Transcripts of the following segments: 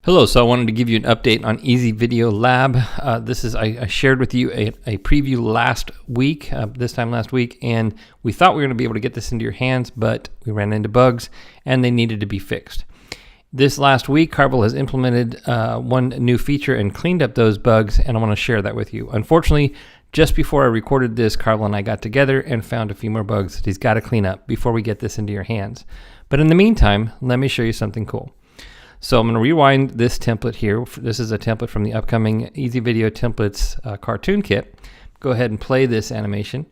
Hello, so I wanted to give you an update on Easy Video Lab. I shared with you a preview last week, and we thought we were going to be able to get this into your hands, but we ran into bugs and they needed to be fixed. This last week, Carvel has implemented one new feature and cleaned up those bugs, and I want to share that with you. Unfortunately, just before I recorded this, Carvel and I got together and found a few more bugs that he's got to clean up before we get this into your hands. But in the meantime, let me show you something cool. So I'm going to rewind this template here. This is a template from the upcoming Easy Video Templates cartoon kit. Go ahead and play this animation.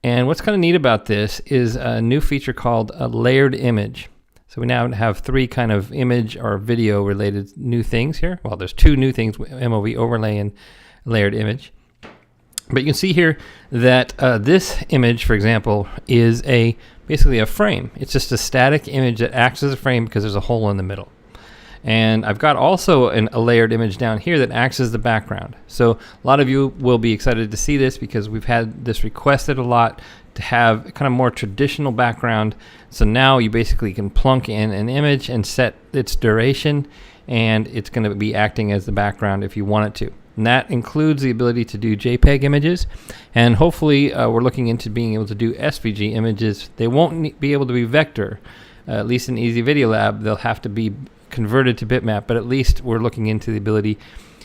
And what's kind of neat about this is a new feature called a layered image. So we now have three kind of image or video related new things here. Well, there's two new things, MOV overlay and layered image. But you can see here that this image, for example, is basically a frame. It's just a static image that acts as a frame because there's a hole in the middle. And I've got also a layered image down here that acts as the background. So a lot of you will be excited to see this because we've had this requested a lot to have kind of more traditional background. So now you basically can plunk in an image and set its duration, and it's going to be acting as the background if you want it to. And that includes the ability to do JPEG images, and hopefully we're looking into being able to do SVG images. They won't be able to be vector, at least in Easy Video Lab. They'll have to be converted to bitmap, but at least we're looking into the ability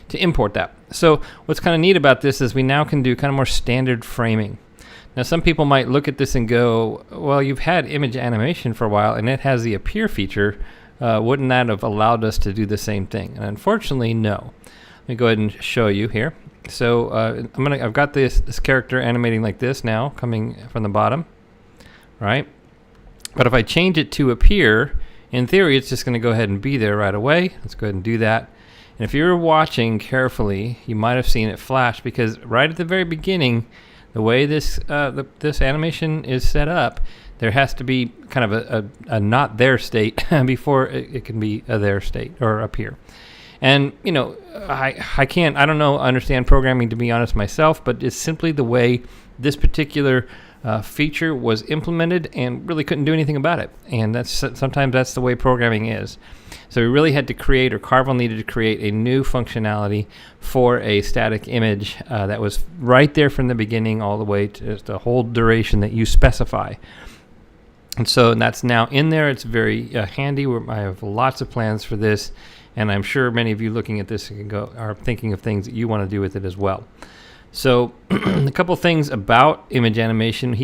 to import that. So what's kind of neat about this is we now can do kind of more standard framing. Now some people might look at this and go, well, you've had image animation for a while and it has the appear feature. Wouldn't that have allowed us to do the same thing? And unfortunately, no. Let me go ahead and show you here. So I've got this character animating like this now, coming from the bottom, right? But if I change it to appear, in theory, it's just going to go ahead and be there right away. Let's go ahead and do that. And if you're watching carefully, you might have seen it flash because right at the very beginning, the way this animation is set up, there has to be kind of a not there state before it can be a there state or appear. And you know, I don't understand programming, to be honest myself, but it's simply the way this particular feature was implemented and really couldn't do anything about it. And sometimes that's the way programming is. So we really had to create, or Carvel needed to create, a new functionality for a static image that was right there from the beginning all the way to the whole duration that you specify. And so that's now in there. It's very handy. I have lots of plans for this, and I'm sure many of you looking at this are thinking of things that you want to do with it as well. So a couple things about image animation.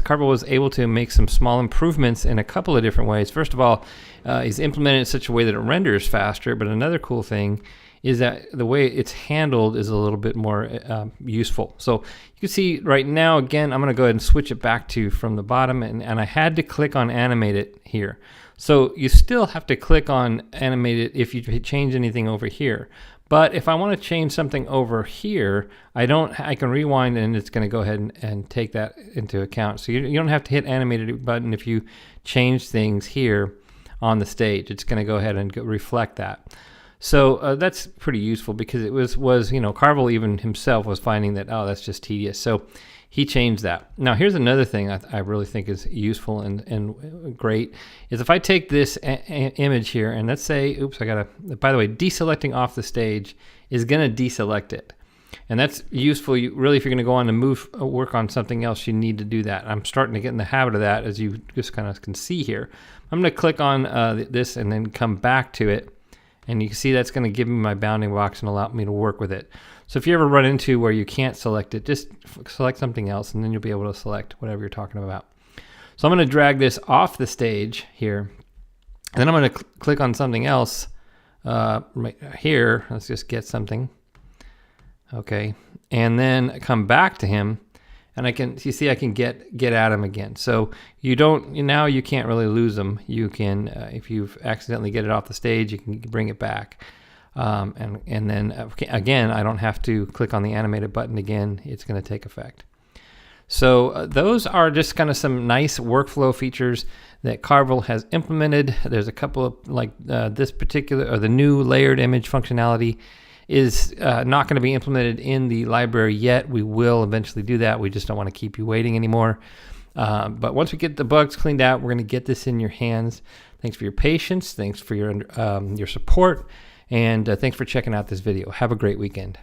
Carvel was able to make some small improvements in a couple of different ways. First of all, he's implemented it in such a way that it renders faster, but another cool thing is that the way it's handled is a little bit more useful. So you can see right now, again, I'm going to go ahead and switch it back to from the bottom, and I had to click on animate it here. So you still have to click on animate it if you change anything over here. But if I want to change something over here, I can rewind and it's going to go ahead and take that into account. So you don't have to hit animated button if you change things here on the stage. It's going to go ahead and reflect that. So that's pretty useful because it was Carvel even himself was finding that, oh, that's just tedious. So he changed that. Now here's another thing I really think is useful and great is if I take this image here and let's say, by the way, deselecting off the stage is going to deselect it. And that's useful. Really, if you're going to go on and work on something else, you need to do that. I'm starting to get in the habit of that, as you just kind of can see here. I'm going to click on this and then come back to it. And you can see that's going to give me my bounding box and allow me to work with it. So if you ever run into where you can't select it, just select something else and then you'll be able to select whatever you're talking about. So I'm going to drag this off the stage here. And then I'm going to click on something else right here. Let's just get something. Okay. And then come back to him. And I can get at him again. So now you can't really lose them. You can, if you've accidentally get it off the stage, you can bring it back. And then again, I don't have to click on the animated button again. It's going to take effect. So those are just kind of some nice workflow features that Carvel has implemented. There's a couple of the new layered image functionality is not going to be implemented in the library yet. We will eventually do that. We just don't want to keep you waiting anymore. But once we get the bugs cleaned out, we're going to get this in your hands. Thanks for your patience. Thanks for your support. And thanks for checking out this video. Have a great weekend.